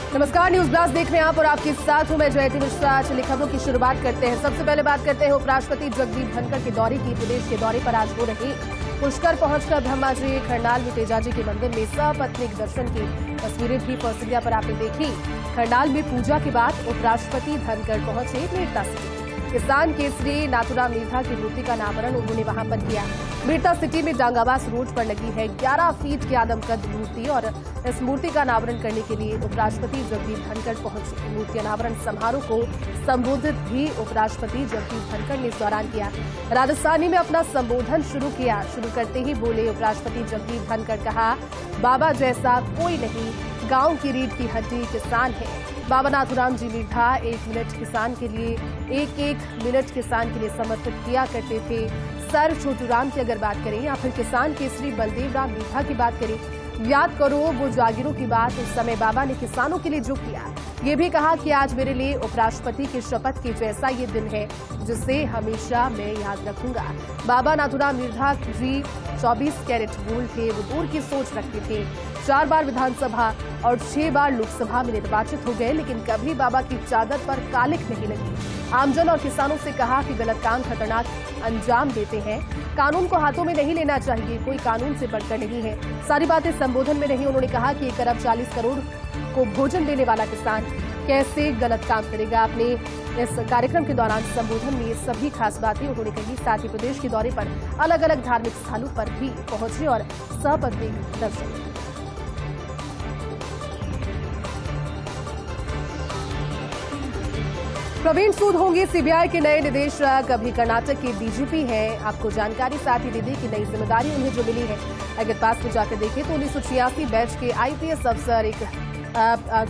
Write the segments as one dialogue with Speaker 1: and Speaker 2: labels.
Speaker 1: नमस्कार, news blast देख रहे हैं आप और आपके साथ हूं मैं जयती मिश्रा। चलिए खबरों की शुरुआत करते हैं। सबसे पहले बात करते हैं उपराष्ट्रपति जगदीप धनखड़ के दौरे की। प्रदेश के दौरे पर आज हो रही पुष्कर पहुंचकर ब्रह्माजी खरनाल में तेजाजी के मंदिर में सपत्नीक दर्शन की तस्वीरें भी सोशल मीडिया पर आपने देखी। खरनाल में पूजा के बाद उपराष्ट्रपति धनखड़ पहुंचे मेड़ता सिटी। किसान केसरी नाथुराम मीठा की मूर्ति का अनावरण उन्होंने वहां पर किया। मेड़ता सिटी में डांगावास रोड पर लगी है 11 फीट की आदमकद मूर्ति और इस मूर्ति का अनावरण करने के लिए उपराष्ट्रपति जगदीप धनखड़ पहुंचे। मूर्ति अनावरण समारोह को संबोधित भी उपराष्ट्रपति जगदीप धनखड़ ने इस दौरान किया। राजस्थानी में अपना संबोधन शुरू किया। शुरू करते ही बोले उपराष्ट्रपति जगदीप धनखड़, कहा बाबा जैसा कोई नहीं, गांव की रीढ़ की हड्डी किसान है। बाबा नाथुराम जी मीठा 1 मिनट किसान के लिए 1 मिनट किसान के लिए समर्पित किया करते थे। सर छोटूराम की अगर बात करें या फिर किसान केसरी बलदेव राम मीठा की बात करें, याद करो वो जागीरों की बात। उस समय बाबा ने किसानों के लिए जो किया। ये भी कहा कि आज मेरे लिए उपराष्ट्रपति की शपथ के जैसा ये दिन है जिसे हमेशा मैं याद रखूंगा। बाबा नाथुराम मीठा जी 24 कैरेट गोल्ड थे। वो दूर की सोच रखते थे। 4 बार विधानसभा और 6 बार लोकसभा में निर्वाचित हो गए, लेकिन कभी बाबा की चादर पर कालिख नहीं लगी। आमजन और किसानों से कहा कि गलत काम खतरनाक अंजाम देते हैं, कानून को हाथों में नहीं लेना चाहिए, कोई कानून से बढ़कर नहीं है। सारी बातें संबोधन में रही। उन्होंने कहा कि 1 अरब 40 करोड़ को भोजन देने वाला किसान कैसे गलत काम करेगा। अपने इस कार्यक्रम के दौरान संबोधन में ये सभी खास बातें उन्होंने कही। साथ ही प्रदेश के दौरे पर अलग अलग धार्मिक स्थलों पर भी पहुंचे और सपत्नीक दर्शन किए। प्रवीण सूद होंगे सीबीआई के नए निदेशक। अभी कर्नाटक के डीजीपी हैं। आपको जानकारी साथ ही दे दी कि नई जिम्मेदारी उन्हें जो मिली है, अगर पास में जाकर देखें तो 1986 बैच के आईपीएस अफसर। एक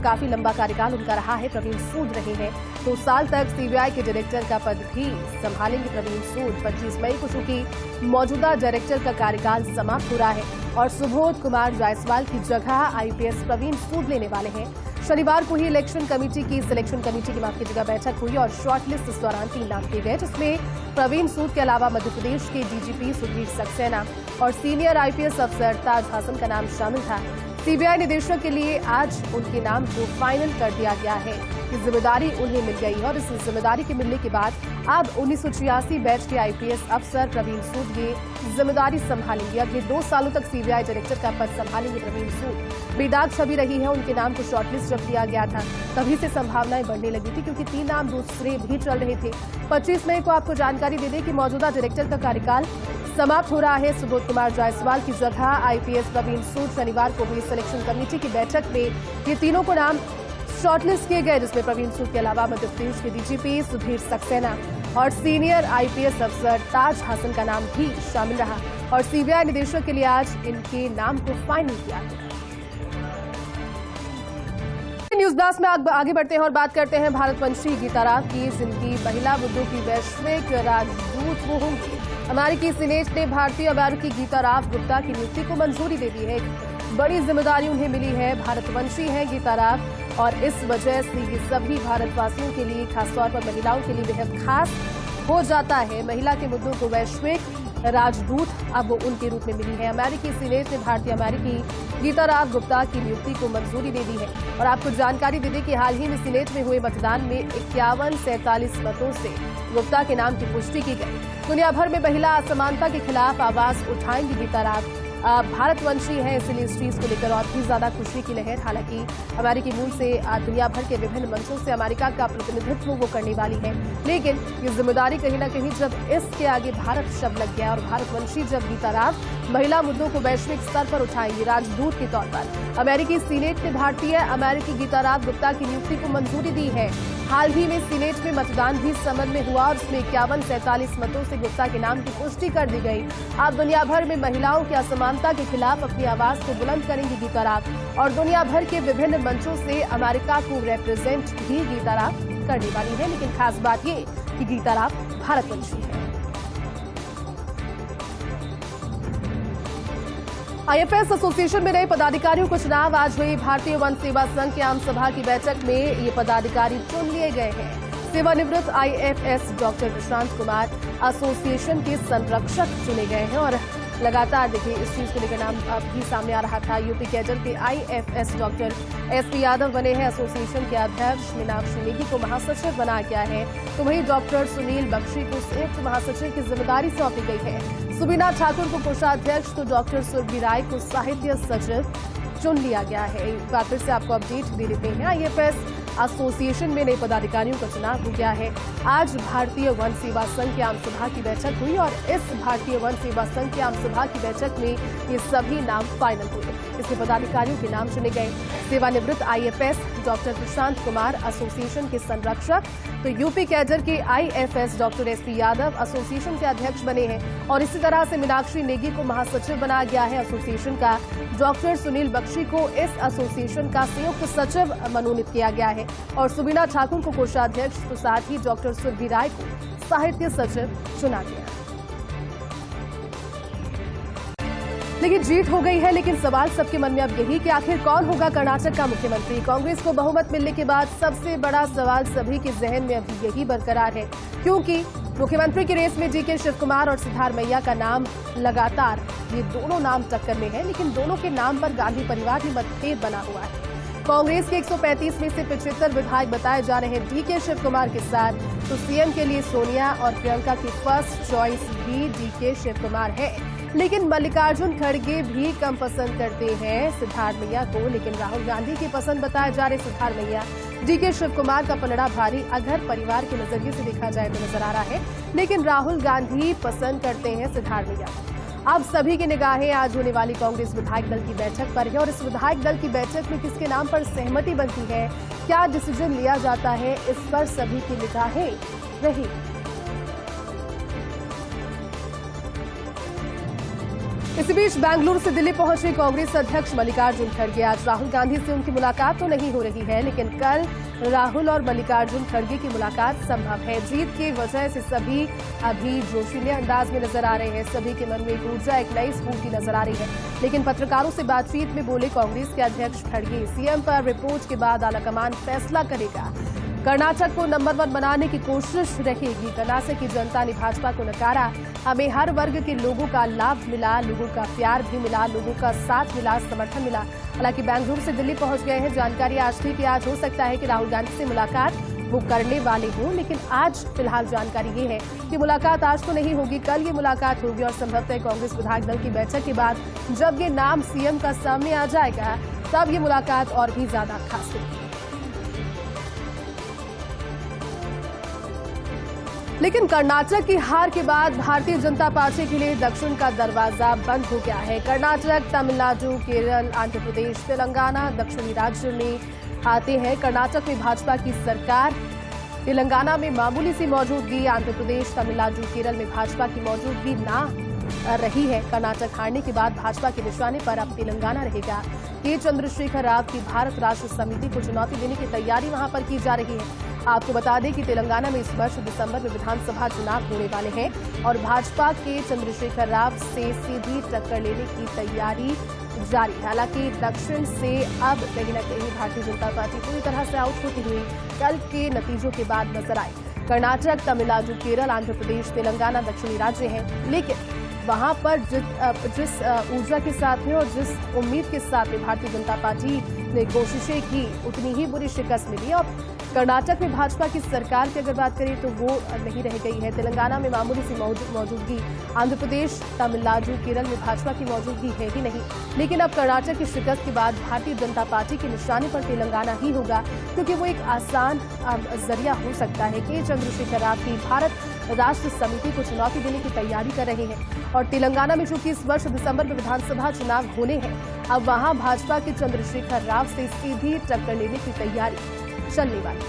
Speaker 1: काफी लंबा कार्यकाल उनका रहा है। प्रवीण सूद रहे हैं 2 साल तक सीबीआई के डायरेक्टर का पद भी संभालेंगे। प्रवीण सूद 25 मई को चूंकि मौजूदा डायरेक्टर का कार्यकाल समाप्त हो रहा है और सुबोध कुमार जायसवाल की जगह आईपीएस प्रवीण सूद लेने वाले हैं। शनिवार को ही सिलेक्शन कमेटी की माफ कीजिएगा बैठक हुई और शॉर्टलिस्ट इस दौरान 3 नाम किए गए, जिसमें प्रवीण सूद के अलावा मध्य प्रदेश के डीजीपी सुधीर सक्सेना और सीनियर आईपीएस अफसर ताज हसन का नाम शामिल था। सीबीआई निदेशक के लिए आज उनके नाम को फाइनल कर दिया गया है। ये जिम्मेदारी उन्हें मिल गई और इस जिम्मेदारी के मिलने के बाद अब 1986 बैच के आईपीएस अफसर प्रवीण सूद ये जिम्मेदारी संभालेंगे। अगले 2 सालों तक सीबीआई डायरेक्टर का पद संभालेंगे प्रवीण सूद। बेदाग छवि रही है। उनके नाम को शॉर्टलिस्ट जब दिया गया था तभी से संभावनाएं बढ़ने लगी थी, क्योंकि 3 नाम दूसरे भी चल रहे थे। 25 मई को आपको जानकारी दे दें कि मौजूदा डायरेक्टर का कार्यकाल समाप्त हो रहा है। सुबोध कुमार जायसवाल की जगह आईपीएस प्रवीण सूद। शनिवार को हुई सिलेक्शन कमेटी की बैठक में ये तीनों को नाम शॉर्टलिस्ट किए गए, जिसमें प्रवीण सूद के अलावा मध्य प्रदेश के डीजीपी सुधीर सक्सेना और सीनियर आईपीएस अफसर ताज हसन का नाम भी शामिल रहा और सीबीआई निदेशक के लिए आज इनके नाम को फाइनल किया गया। न्यूज ब्लास्ट में आगे बढ़ते हैं और बात करते हैं भारतवंशी गीता राव की, जिनकी महिला मुद्दों की वैश्विक राजदूत वो होंगी। अमेरिकी सीनेट ने भारतीय अमेरिकी गीता राव गुप्ता की नियुक्ति को मंजूरी दे दी है। एक बड़ी जिम्मेदारी उन्हें मिली है। भारतवंशी है गीता राव और इस वजह से ये सभी भारतवासियों के लिए, खासतौर पर महिलाओं के लिए बेहद खास हो जाता है। महिला के मुद्दों को वैश्विक राजदूत अब उनके रूप में मिली है। अमेरिकी सीनेट ने भारतीय अमेरिकी गीता राव गुप्ता की नियुक्ति को मंजूरी दे दी है और आपको जानकारी दे दें कि हाल ही में सीनेट में हुए मतदान में 51-47 मतों से गुप्ता के नाम की पुष्टि की गई। दुनिया भर में महिला असमानता के खिलाफ आवाज उठाएंगी गीता राव। भारतवंशी है, इसलिए इस चीज को लेकर और भी ज्यादा खुशी की लहर। हालांकि अमेरिकी मूल से दुनिया भर के विभिन्न मंचों से अमेरिका का प्रतिनिधित्व वो करने वाली है, लेकिन ये जिम्मेदारी कहीं न कहीं जब इसके आगे भारत शब्द लग गया और भारतवंशी जब गीता राव महिला मुद्दों को वैश्विक स्तर पर उठाएंगी राजदूत के तौर पर। अमेरिकी सीनेट ने भारतीय अमेरिकी गीता राव गुप्ता की नियुक्ति को मंजूरी दी है। हाल ही में सीनेट में मतदान भी इस संबंध में हुआ और उसमें 51-47 मतों से गुप्ता के नाम की पुष्टि कर दी गई। अब दुनिया भर में महिलाओं की असमानता के खिलाफ अपनी आवाज को बुलंद करेंगी गीता राव और दुनिया भर के विभिन्न मंचों से अमेरिका को रिप्रेजेंट भी गीता राव करने वाली है। लेकिन खास बात ये कि गीता राव भारतवंशी है। आईएफएस एसोसिएशन में नए पदाधिकारियों को चुनाव। आज हुई भारतीय वन सेवा संघ की आम सभा की बैठक में ये पदाधिकारी चुन लिए गए हैं। सेवानिवृत्त IFS doctor Prashant Kumar association के संरक्षक चुने गए हैं और लगातार देखिए इस चीज को लेकर नाम भी सामने आ रहा था। यूपी कैडर के आईएफएस डॉक्टर एसपी यादव बने हैं एसोसिएशन के अध्यक्ष। मीनाक्षी नेगी को महासचिव बनाया गया है, तो वहीं डॉक्टर सुनील बख्शी को संयुक्त महासचिव की जिम्मेदारी सौंपी गई है। सुबीना ठाकुर को कोषाध्यक्ष तो डॉक्टर सुरभि राय को साहित्य सचिव चुन लिया गया है। एक बार फिर से आपको अपडेट दे देते हैं। आईएफएस एसोसिएशन में नए पदाधिकारियों का चुनाव हो गया है। आज भारतीय वन सेवा संघ की आम सभा की बैठक हुई और इस भारतीय वन सेवा संघ की आम सभा की बैठक में ये सभी नाम फाइनल हुए। इसमें पदाधिकारियों के नाम चुने गए। सेवानिवृत्त IFS doctor Prashant Kumar association के संरक्षक, तो यूपी कैडर के IFS doctor SP Yadav association के अध्यक्ष बने हैं और इसी तरह से मीनाक्षी नेगी को महासचिव बनाया गया है एसोसिएशन का। डॉक्टर सुनील बख्शी को इस एसोसिएशन का संयुक्त सचिव मनोनीत किया गया है और सुबीना ठाकुर को कोषाध्यक्ष तो साथ ही डॉक्टर सुरभि राय को साहित्य सचिव चुना गया। लेकिन जीत हो गई है, लेकिन सवाल सबके मन में अब यही कि आखिर कौन होगा कर्नाटक का मुख्यमंत्री। कांग्रेस को बहुमत मिलने के बाद सबसे बड़ा सवाल सभी के जहन में अभी यही बरकरार है, क्योंकि मुख्यमंत्री की रेस में डीके शिवकुमार और सिद्धारमैया का नाम लगातार, ये दोनों नाम टक्कर में है, लेकिन दोनों के नाम पर गांधी परिवार ही मतभेद बना हुआ है। कांग्रेस के 135 में से 75 विधायक बताए जा रहे हैं डीके शिवकुमार के साथ, तो सीएम के लिए सोनिया और प्रियंका की फर्स्ट चॉइस भी डीके शिवकुमार है। लेकिन मल्लिकार्जुन खड़गे भी कम पसंद करते हैं सिद्धारमैया को, लेकिन राहुल गांधी की पसंद बताए जा रहे सिद्धारमैया। डीके शिवकुमार का पलड़ा भारी अगर परिवार के नजरिए से देखा जाए तो नजर आ रहा है, लेकिन राहुल गांधी पसंद करते हैं सिद्धारमैया। अब सभी की निगाहें आज होने वाली कांग्रेस विधायक दल की बैठक पर है और इस विधायक दल की बैठक में किसके नाम पर सहमति बनती है, क्या डिसीजन लिया जाता है, इस पर सभी की निगाहें रही। इसी बीच बेंगलुरु से दिल्ली पहुंचे कांग्रेस अध्यक्ष मल्लिकार्जुन खड़गे। आज राहुल गांधी से उनकी मुलाकात तो नहीं हो रही है, लेकिन कल राहुल और मल्लिकार्जुन खड़गे की मुलाकात संभव है। जीत की वजह से सभी अभी जोशीले अंदाज में नजर आ रहे हैं। सभी के मन में एक ऊर्जा, एक नई स्फूर्ति नजर आ रही है। लेकिन पत्रकारों से बातचीत में बोले कांग्रेस के अध्यक्ष खड़गे, सीएम पर रिपोर्ट के बाद आलाकमान फैसला करेगा। कर्नाटक को नंबर 1 बनाने की कोशिश रहेगी। कर्नाटक की जनता ने भाजपा को नकारा। हमें हर वर्ग के लोगों का लाभ मिला, लोगों का प्यार भी मिला, लोगों का साथ मिला, समर्थन मिला। हालांकि बेंगलुरु से दिल्ली पहुंच गए हैं। जानकारी आज थी कि आज हो सकता है कि राहुल गांधी से मुलाकात वो करने वाले हों, लेकिन आज फिलहाल जानकारी ये है कि मुलाकात आज तो नहीं होगी, कल ये मुलाकात होगी और संभवतः कांग्रेस विधायक दल की बैठक के बाद जब ये नाम सीएम का सामने आ जाएगा तब ये मुलाकात और भी ज्यादा खास होगी। लेकिन कर्नाटक की हार के बाद भारतीय जनता पार्टी के लिए दक्षिण का दरवाजा बंद हो गया है। कर्नाटक, तमिलनाडु, केरल, आंध्र प्रदेश, तेलंगाना दक्षिणी राज्य में आते हैं। कर्नाटक में भाजपा की सरकार, तेलंगाना में मामूली सी मौजूदगी, आंध्र प्रदेश, तमिलनाडु, केरल में भाजपा की मौजूदगी ना रही है। कर्नाटक हारने के बाद भाजपा के निशाने पर अब तेलंगाना रहेगा। के चंद्रशेखर राव की भारत राष्ट्र समिति को चुनौती देने की तैयारी वहां पर की जा रही है। आपको बता दें कि तेलंगाना में इस वर्ष दिसंबर में विधानसभा चुनाव होने वाले हैं और भाजपा के चंद्रशेखर राव से सीधी टक्कर लेने की तैयारी जारी है। हालांकि दक्षिण से अब कहीं न कहीं भारतीय जनता पार्टी पूरी तरह से आउट होती हुई कल के नतीजों के बाद नजर आई। कर्नाटक, तमिलनाडु, केरल, आंध्र प्रदेश, तेलंगाना दक्षिणी राज्य हैं, लेकिन वहां पर जिस ऊर्जा के साथ में और जिस उम्मीद के साथ में भारतीय जनता पार्टी ने कोशिशें की, उतनी ही बुरी शिकस्त मिली। और कर्नाटक में भाजपा की सरकार की अगर बात करें तो वो नहीं रह गई है। तेलंगाना में मामूली सी मौजूदगी, आंध्र प्रदेश, तमिलनाडु, केरल में भाजपा की मौजूदगी है ही नहीं। लेकिन अब कर्नाटक की शिकस्त के बाद भारतीय जनता पार्टी के निशाने पर तेलंगाना ही होगा, क्योंकि वो एक आसान जरिया हो सकता है कि चंद्रशेखर राव की भारत राष्ट्र समिति को चुनौती देने की तैयारी कर रहे हैं। और तेलंगाना में चूंकि इस वर्ष दिसंबर में विधानसभा चुनाव होने हैं, अब वहां भाजपा के चंद्रशेखर राव से सीधी टक्कर लेने की तैयारी चलने वाली।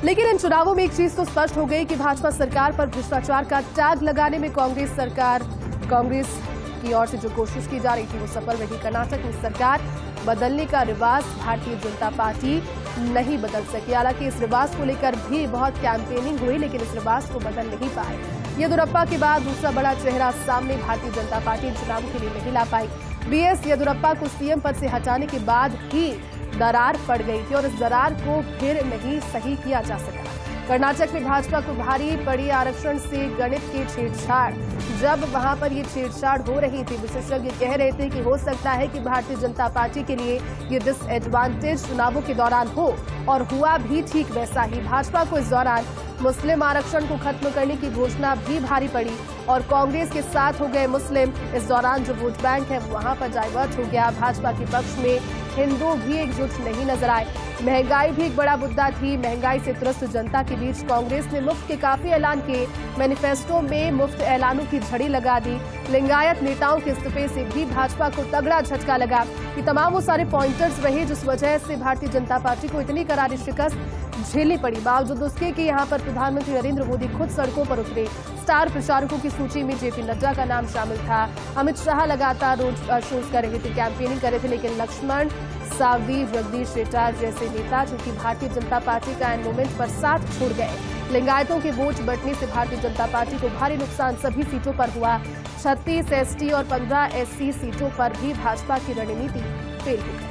Speaker 1: लेकिन इन चुनावों में एक चीज तो स्पष्ट हो गई कि भाजपा सरकार पर भ्रष्टाचार का टैग लगाने में कांग्रेस की ओर से जो कोशिश की जा रही थी वो सफल रही। कर्नाटक में सरकार बदलने का रिवाज भारतीय जनता पार्टी नहीं बदल सकी। हालांकि इस रिवाज को लेकर भी बहुत कैंपेनिंग हुई, लेकिन इस रिवाज को बदल नहीं पाए। येदियुरप्पा के बाद दूसरा बड़ा चेहरा सामने भारतीय जनता पार्टी चुनाव के लिए नहीं ला पाई। बीएस येदियुरप्पा को सीएम पद से हटाने के बाद ही दरार पड़ गई थी और इस दरार को फिर नहीं सही किया जा सका। कर्नाटक में भाजपा को भारी पड़ी आरक्षण से गणित की छेड़छाड़। जब वहां पर ये छेड़छाड़ हो रही थी, विशेषज्ञ कह रहे थे कि हो सकता है कि भारतीय जनता पार्टी के लिए ये डिसएडवांटेज चुनावों के दौरान हो, और हुआ भी ठीक वैसा ही। भाजपा को इस दौरान मुस्लिम आरक्षण को खत्म करने की घोषणा भी भारी पड़ी और कांग्रेस के साथ हो गए मुस्लिम। इस दौरान जो वोट बैंक है वहां पर डाइवर्ट हो गया। भाजपा के पक्ष में हिंदू भी एकजुट नहीं नजर आए। महंगाई भी एक बड़ा मुद्दा थी। महंगाई से त्रस्त जनता के बीच कांग्रेस ने मुफ्त के काफी ऐलान किए। मैनिफेस्टो में मुफ्त ऐलानों की झड़ी लगा दी। लिंगायत नेताओं के इस्तीफे से भी भाजपा को तगड़ा झटका लगा। ये तमाम वो सारे पॉइंटर्स रहे जिस वजह से भारतीय जनता पार्टी को इतनी करारी शिकस्त झेलनी पड़ी। बावजूद उसके कि यहां पर प्रधानमंत्री नरेंद्र मोदी खुद सड़कों पर उतरे। स्टार प्रचारकों की सूची में जेपी नड्डा का नाम शामिल था। अमित शाह लगातार रोड शोज कर रहे थे, कैंपेनिंग कर रहे थे, लेकिन लक्ष्मण सावदी, जगदीश शेट्टार जैसे नेता जो कि भारतीय जनता पार्टी का एंड मोमेंट पर साथ छोड़ गए। लिंगायतों के वोट बढ़ने से भारतीय जनता पार्टी को भारी नुकसान सभी सीटों पर हुआ। 36 एसटी और 15 एससी सीटों पर भी भाजपा की रणनीति फेल हो गई।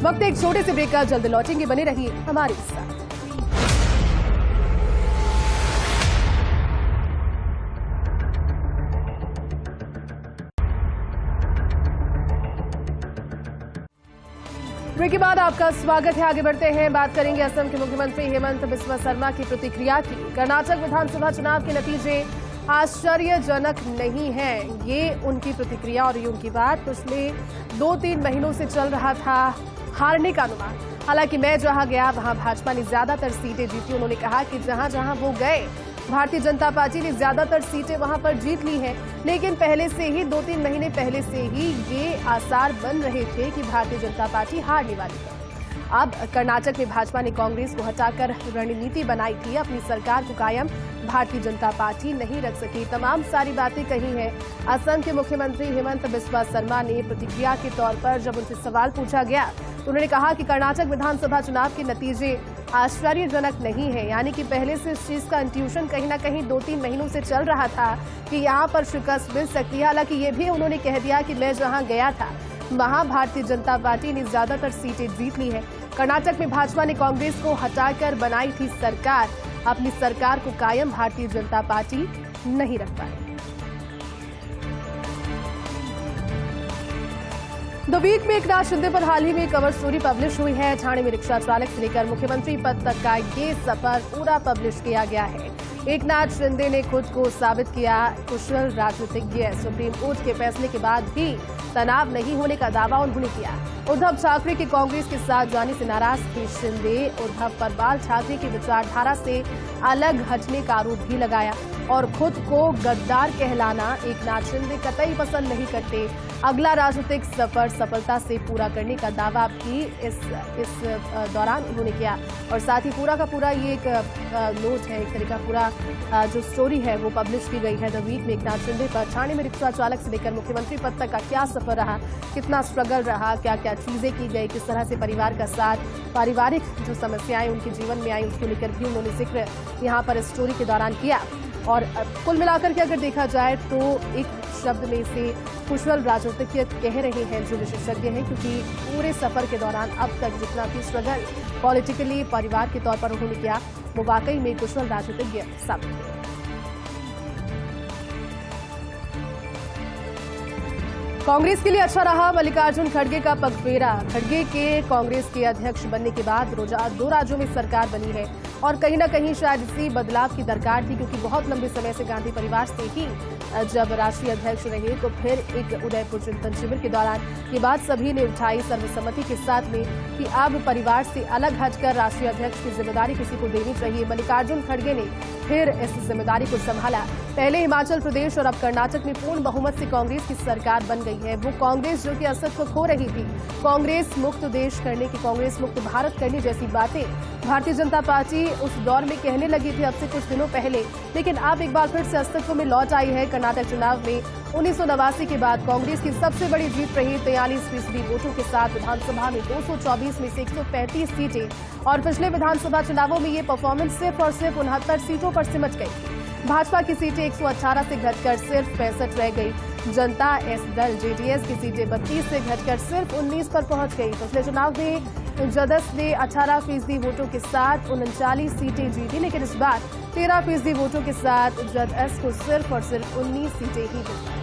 Speaker 1: वक्त एक छोटे से ब्रेक का, जल्द लौटेंगे, बने रहिए हमारे साथ। ब्रेक के बाद आपका स्वागत है। आगे बढ़ते हैं, बात करेंगे असम के मुख्यमंत्री हेमंत बिस्वा शर्मा की प्रतिक्रिया की। कर्नाटक विधानसभा चुनाव के नतीजे आश्चर्यजनक नहीं है, ये उनकी प्रतिक्रिया और ये उनकी बात। पिछले 2-3 महीनों से चल रहा था हारने का अनुमान। हालांकि मैं जहां गया वहां भाजपा ने ज्यादातर सीटें जीती। उन्होंने कहा कि जहां जहां वो गए भारतीय जनता पार्टी ने ज्यादातर सीटें वहां पर जीत ली हैं, लेकिन पहले से ही 2-3 महीने पहले से ही ये आसार बन रहे थे कि भारतीय जनता पार्टी हारने वाली है। अब कर्नाटक में भाजपा ने कांग्रेस को हटाकर रणनीति बनाई थी। अपनी सरकार को कायम भारतीय जनता पार्टी नहीं रख सकी। तमाम सारी बातें कही हैं। असम के मुख्यमंत्री हेमंत बिस्वा शर्मा ने प्रतिक्रिया के तौर पर जब उनसे सवाल पूछा गया तो उन्होंने कहा कि कर्नाटक विधानसभा चुनाव के नतीजे आश्चर्यजनक नहीं है, यानी कि पहले से इस चीज का इंट्यूशन कहीं ना कहीं 2-3 महीनों से चल रहा था कि यहाँ पर शिकस्त मिल सकती है। हालांकि ये भी उन्होंने कह दिया कि मैं जहाँ गया था वहां भारतीय जनता पार्टी ने ज्यादातर सीटें जीत ली है। कर्नाटक में भाजपा ने कांग्रेस को हटाकर बनाई थी सरकार। अपनी सरकार को कायम भारतीय जनता पार्टी नहीं रख पाई। द वीक में एकनाथ शिंदे पर हाल ही में कवर स्टोरी पब्लिश हुई है। ठाणे में रिक्शा चालक से लेकर मुख्यमंत्री पद तक का ये सफर पूरा पब्लिश किया गया है। एकनाथ शिंदे ने खुद को साबित किया कुशल राजनीतिज्ञ। सुप्रीम कोर्ट के फैसले के बाद भी तनाव नहीं होने का दावा उन्होंने किया। उद्धव ठाकरे के कांग्रेस के साथ जाने से नाराज थे शिंदे। उद्धव पर बाल ठाकरे की विचारधारा से अलग हटने का आरोप भी लगाया और खुद को गद्दार कहलाना एकनाथ शिंदे कतई पसंद नहीं करते। अगला राजनीतिक सफर सफलता से पूरा करने का दावा भी इस दौरान उन्होंने किया। और साथ ही पूरा का पूरा ये एक नोट है, एक तरह का पूरा जो स्टोरी है वो पब्लिश की गई है द वीक में। एकनाथ शिंदे पर ठाणे में रिक्शा चालक से लेकर मुख्यमंत्री पद तक का क्या सफर रहा, कितना स्ट्रगल रहा, क्या क्या चीजें की गई, किस तरह से परिवार का साथ, पारिवारिक जो समस्याएं उनके जीवन में आई उसको लेकर भी उन्होंने जिक्र यहाँ पर इस स्टोरी के दौरान किया। और कुल मिलाकर के अगर देखा जाए तो एक शब्द में से कुशल राजनीतिज्ञ कह रहे हैं जो विशेषज्ञ हैं, क्योंकि पूरे सफर के दौरान अब तक जितना भी स्ट्रगल पॉलिटिकली परिवार के तौर पर उन्होंने किया वो वाकई में कुशल राजनीतिज्ञ साबित हुए। कांग्रेस के लिए अच्छा रहा मल्लिकार्जुन खड़गे का पगफेरा। खड़गे के कांग्रेस के अध्यक्ष बनने के बाद 2 राज्यों में सरकार बनी है और कहीं ना कहीं शायद इसी बदलाव की दरकार थी, क्योंकि बहुत लंबे समय से गांधी परिवार से ही जब राष्ट्रीय अध्यक्ष रहे तो फिर एक उदयपुर चिंतन शिविर के दौरान ये बात सभी ने उठाई सर्वसम्मति के साथ में कि अब परिवार से अलग हटकर राष्ट्रीय अध्यक्ष की जिम्मेदारी किसी को देनी चाहिए। मल्लिकार्जुन खड़गे ने फिर इस जिम्मेदारी को संभाला। पहले हिमाचल प्रदेश और अब कर्नाटक में पूर्ण बहुमत से कांग्रेस की सरकार बन गई है। वो कांग्रेस जो कि अस्तित्व खो रही थी, कांग्रेस मुक्त देश करने की, कांग्रेस मुक्त भारत करने जैसी बातें भारतीय जनता पार्टी उस दौर में कहने लगी थी अब से कुछ दिनों पहले, लेकिन अब एक बार फिर से अस्तित्व में लौट आई है। कर्नाटक चुनाव में 1989 के बाद कांग्रेस की सबसे बड़ी जीत रही 43% वोटों के साथ विधानसभा में 224 में से 135 सीटें, और पिछले विधानसभा चुनावों में ये परफॉर्मेंस सिर्फ और सिर्फ 69 सीटों पर सिमट गई। भाजपा की सीटें 118 से घटकर सिर्फ 65 रह गई। जनता एस दल जेडीएस की सीटें 32 से घटकर सिर्फ 19 पर पहुंच गई। पिछले चुनाव में जदस ने 18% वोटों के साथ 39 सीटें जीती, लेकिन इस बार 13% वोटों के साथ जदस को सिर्फ और सिर्फ 19 सीटें ही मिल पाई।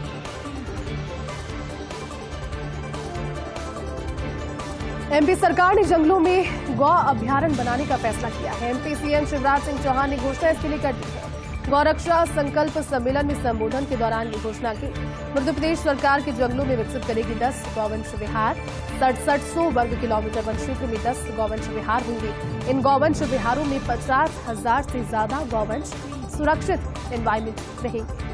Speaker 1: एमपी सरकार ने जंगलों में गौ अभ्यारण्य बनाने का फैसला किया है। एमपी सीएम शिवराज सिंह चौहान ने घोषणा इसके लिए कर दी है। गौरक्षा संकल्प सम्मेलन में संबोधन के दौरान ये घोषणा की। मध्य प्रदेश सरकार के जंगलों में विकसित करेगी 10 गौवंश विहार। 6700 वर्ग किलोमीटर वन क्षेत्र में 10 गौवंश विहार होंगे। इन गौवंश विहारों में 50,000 से ज्यादा गौवंश सुरक्षित एनवायरमेंट रहेंगे।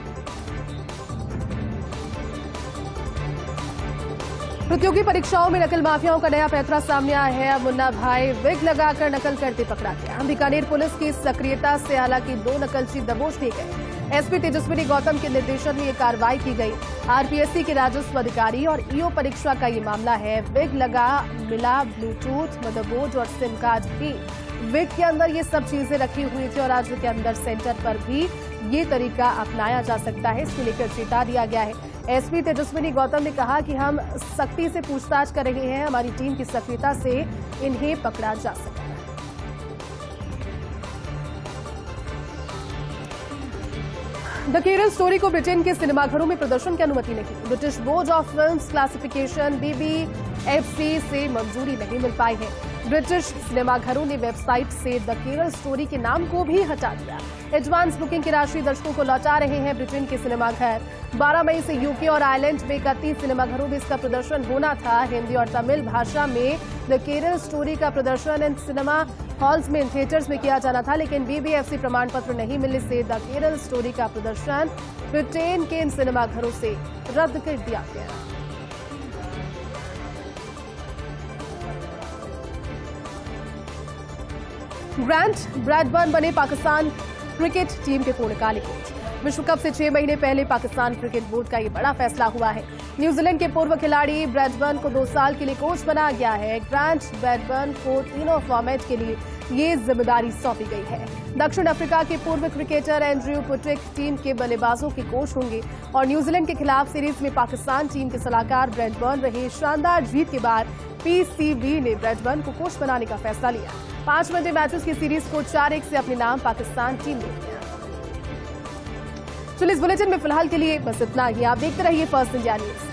Speaker 1: प्रतियोगी परीक्षाओं में नकल माफियाओं का नया पैंतरा सामने आया है। मुन्ना भाई विग लगाकर नकल करते पकड़ा गया। बीकानेर पुलिस की सक्रियता से हालांकि 2 नकलची दबोच लिए गए। एसपी तेजस्विनी गौतम के निर्देशन में ये कार्रवाई की गई। आरपीएससी के राजस्व अधिकारी और ईओ परीक्षा का ये मामला है। विग लगा, मिला ब्लूटूथ, मदरबोर्ड और सिम कार्ड भी। विग के अंदर ये सब चीजें रखी हुई थी और राज्य के अंदर सेंटर पर भी ये तरीका अपनाया जा सकता है। इसको लेकर चेता दिया गया है। एसपी तेजस्विनी गौतम ने कहा कि हम सख्ती से पूछताछ कर रहे हैं। हमारी टीम की सक्रियता से इन्हें पकड़ा जा सकता है। द केरल स्टोरी को ब्रिटेन के सिनेमाघरों में प्रदर्शन की अनुमति नहीं। British board of films classification BBFC से मंजूरी नहीं मिल पाई है। ब्रिटिश सिनेमाघरों ने वेबसाइट से द केरल स्टोरी के नाम को भी हटा दिया। एडवांस बुकिंग की राशि दर्शकों को लौटा रहे हैं ब्रिटेन के सिनेमाघर। 12 मई से यूके और आयरलैंड में 31 सिनेमाघरों में इसका प्रदर्शन होना था। हिंदी और तमिल भाषा में द केरल स्टोरी का प्रदर्शन इन सिनेमा हॉल्स में, इन थिएटर्स में किया जाना था, लेकिन BBFC प्रमाण पत्र नहीं मिलने से द केरल स्टोरी का प्रदर्शन ब्रिटेन के इन सिनेमाघरों से रद्द कर दिया गया। ग्रांट ब्रैडबर्न बने पाकिस्तान क्रिकेट टीम के पूर्णकालिक कोच। विश्व कप से 6 महीने पहले पाकिस्तान क्रिकेट बोर्ड का ये बड़ा फैसला हुआ है। न्यूजीलैंड के पूर्व खिलाड़ी ब्रैडबर्न को 2 साल के लिए कोच बनाया गया है। ग्रांट ब्रैडबर्न को तीनों फॉर्मेट के लिए ये जिम्मेदारी सौंपी गई है। दक्षिण अफ्रीका के पूर्व क्रिकेटर एंड्रयू पुटिक टीम के बल्लेबाजों के कोच होंगे और न्यूजीलैंड के खिलाफ सीरीज में पाकिस्तान टीम के सलाहकार ब्रैडबर्न रहे। शानदार जीत के बाद PCB ने ब्रैडबर्न को कोच बनाने का फैसला लिया। 5 वनडे मैचेस की सीरीज को 4-1 से अपने नाम पाकिस्तान टीम ने किया। चलिए इस बुलेटिन में फिलहाल के लिए बस इतना ही। आप देखते रहिए फर्स्ट इंडिया न्यूज।